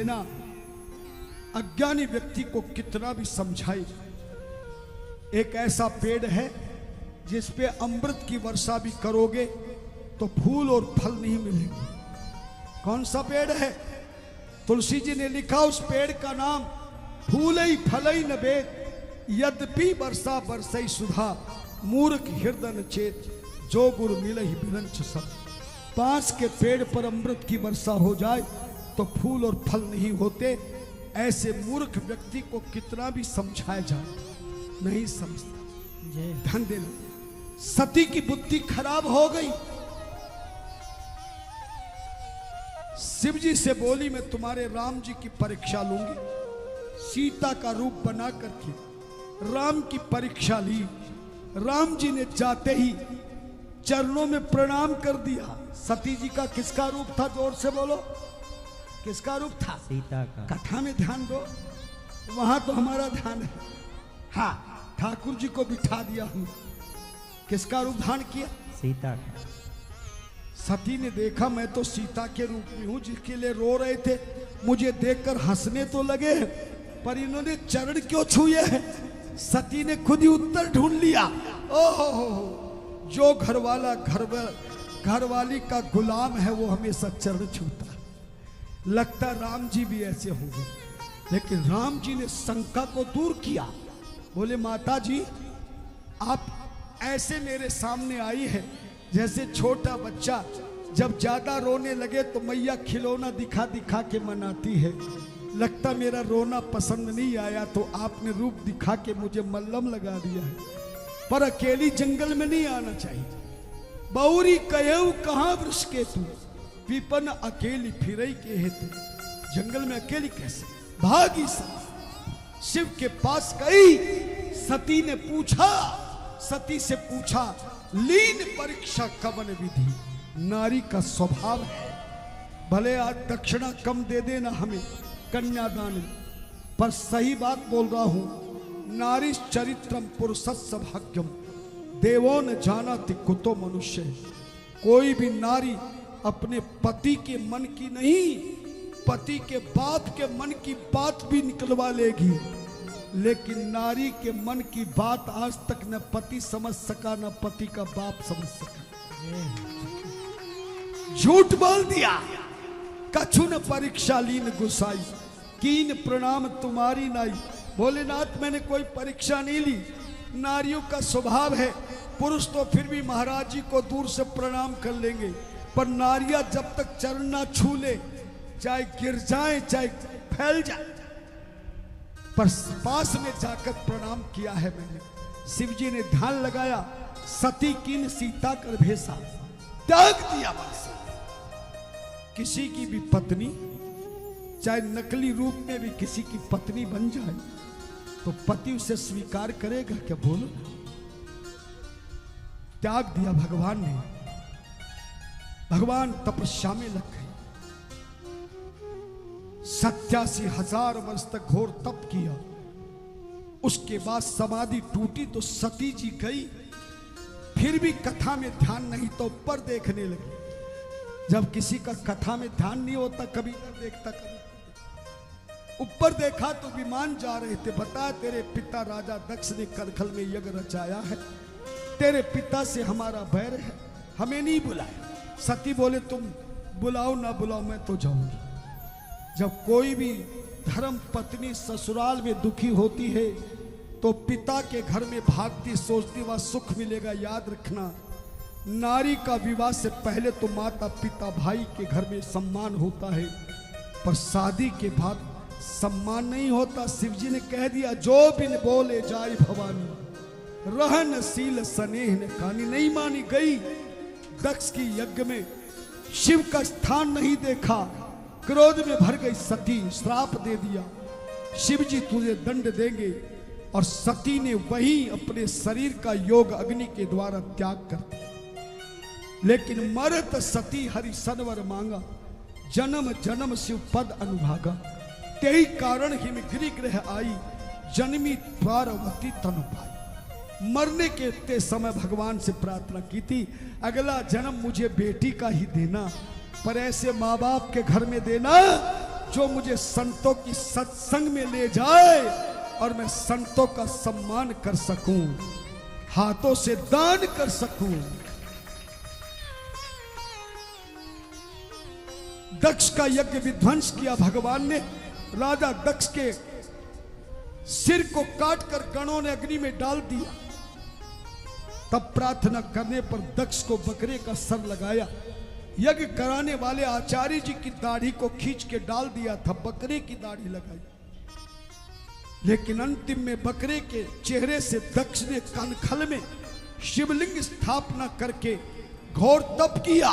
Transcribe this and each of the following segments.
लेना। अज्ञानी व्यक्ति को कितना भी समझाए, एक ऐसा पेड़ है जिस पे अमृत की वर्षा भी करोगे तो फूल और फल नहीं मिलेंगे। कौन सा पेड़ है? तुलसी जी ने लिखा उस पेड़ का नाम फूलई फलई न बेद, यद्यपि वर्षा बरसई सुधा, मूर्ख हृदय न चेत, जो गुरु मिलहि बिरंच सब। बांस के पेड़ पर अमृत की वर्षा हो जाए तो फूल और फल नहीं होते। ऐसे मूर्ख व्यक्ति को कितना भी समझाया जाए नहीं समझता। ध्यान देना, सती की बुद्धि खराब हो गई। शिव जी से बोली मैं तुम्हारे राम जी की परीक्षा लूंगी। सीता का रूप बना करके राम की परीक्षा ली। राम जी ने जाते ही चरणों में प्रणाम कर दिया। सती जी का किसका रूप था? जोर से बोलो, किसका रूप था? सीता का। कथा में ध्यान दो, वहां तो हमारा ध्यान है। हाँ, ठाकुर जी को बिठा दिया हमने। किसका रूप धारण किया? सीता का। सती ने देखा मैं तो सीता के रूप में हूं, जिसके लिए रो रहे थे मुझे देखकर हंसने तो लगे, पर इन्होंने चरण क्यों छुए हैं? सती ने खुद ही उत्तर ढूंढ लिया। ओहो, जो घरवाली का गुलाम है वो हमेशा चरण छूता है। लगता राम जी भी ऐसे होंगे। लेकिन राम जी ने शंका को दूर किया। बोले माता जी, आप ऐसे मेरे सामने आई है जैसे छोटा बच्चा जब ज्यादा रोने लगे तो मैया खिलौना दिखा दिखा के मनाती है। लगता मेरा रोना पसंद नहीं आया तो आपने रूप दिखा के मुझे मल्लम लगा दिया है। पर अकेली जंगल में नहीं आना चाहिए। बौरी कहेऊ कहाँ वृक्ष के तू, पीपन अकेली फिरई के हेतु। जंगल में अकेली कैसे? भागी सती शिव के पास गई। सती ने पूछा, सती से पूछा लीन परीक्षा कवन विधि। नारी का स्वभाव है, भले आज दक्षिणा कम दे देना हमें कन्यादान, पर सही बात बोल रहा हूं। नारी चरित्रम पुरुषस्य भाग्यम, देवो न जानाति कुतो मनुष्य। कोई भी नारी अपने पति के मन की नहीं, पति के बाप के मन की बात भी निकलवा लेगी, लेकिन नारी के मन की बात आज तक न पति समझ सका न पति का बाप समझ सका। झूठ बोल दिया। कछु न परीक्षा लीन गुसाई, कीन प्रणाम तुम्हारी नाई। भोलेनाथ मैंने कोई परीक्षा नहीं ली। नारियों का स्वभाव है, पुरुष तो फिर भी महाराज जी को दूर से प्रणाम कर लेंगे, पर नारियां जब तक चरण ना छू ले, चाहे गिर जाए चाहे फैल जाए, पर पास में जाकर प्रणाम किया है मैंने। शिव जी ने ध्यान लगाया, सती कीन सीता कर भेसा, त्याग दिया मन से। किसी की भी पत्नी चाहे नकली रूप में भी किसी की पत्नी बन जाए तो पति उसे स्वीकार करेगा क्या? बोलो। त्याग दिया भगवान ने। भगवान तपस्या में लग गए। 87,000 वर्ष तक घोर तप किया। उसके बाद समाधि टूटी तो सती जी गई, फिर भी कथा में ध्यान नहीं तो ऊपर देखने लगी। जब किसी का कथा में ध्यान नहीं होता, कभी इधर देखता कभी ऊपर देखा तो विमान जा रहे थे। बता तेरे पिता राजा दक्ष ने करखल में यज्ञ रचाया है, तेरे पिता से हमारा बैर है, हमें नहीं बुलाया। सती बोले तुम बुलाओ ना बुलाओ मैं तो जाऊंगी। जब कोई भी धर्म पत्नी ससुराल में दुखी होती है तो पिता के घर में भागती, सोचती वह सुख मिलेगा। याद रखना, नारी का विवाह से पहले तो माता पिता भाई के घर में सम्मान होता है, पर शादी के बाद सम्मान नहीं होता। शिव जी ने कह दिया जो बिन बोले जाय भवानी, रहन सील स्नेह ने कहानी। नहीं मानी गई। दक्ष की यज्ञ में शिव का स्थान नहीं देखा, क्रोध में भर गई सती, श्राप दे दिया, शिव जी तुझे दंड देंगे। और सती ने वही अपने शरीर का योग अग्नि के द्वारा त्याग कर दिया। लेकिन मरत सती हरि सनवर मांगा, जन्म जन्म शिव पद अनुभागा। तेही कारण हिम गिरि ग्रह आई, जन्मी पार्वती तनु पाई। मरने के समय भगवान से प्रार्थना की थी अगला जन्म मुझे बेटी का ही देना, पर ऐसे माँ बाप के घर में देना जो मुझे संतों की सत्संग में ले जाए और मैं संतों का सम्मान कर सकूं, हाथों से दान कर सकूं। दक्ष का यज्ञ विध्वंस किया भगवान ने। राजा दक्ष के सिर को काटकर गणों ने अग्नि में डाल दिया। तब प्रार्थना करने पर दक्ष को बकरे का सर लगाया। यज्ञ कराने वाले आचार्य जी की दाढ़ी को खींच के डाल दिया था, बकरे की दाढ़ी लगाई। लेकिन अंतिम में बकरे के चेहरे से दक्ष ने कनखल में शिवलिंग स्थापना करके घोर तप किया।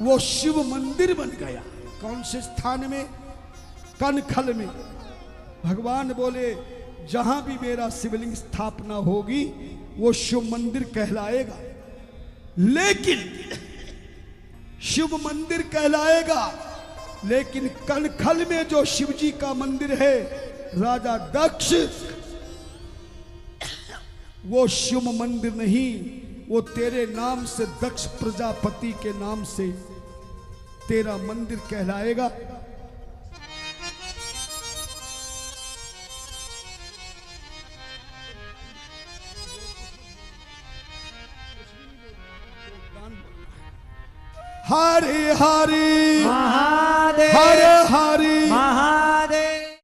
वो शिव मंदिर बन गया। कौन से स्थान में? कनखल में। भगवान बोले जहां भी मेरा शिवलिंग स्थापना होगी वो शिव मंदिर कहलाएगा। लेकिन शिव मंदिर कहलाएगा, लेकिन कनखल में जो शिव जी का मंदिर है राजा दक्ष, वो शिव मंदिर नहीं, वो तेरे नाम से, दक्ष प्रजापति के नाम से तेरा मंदिर कहलाएगा। हरे हरे महादेव।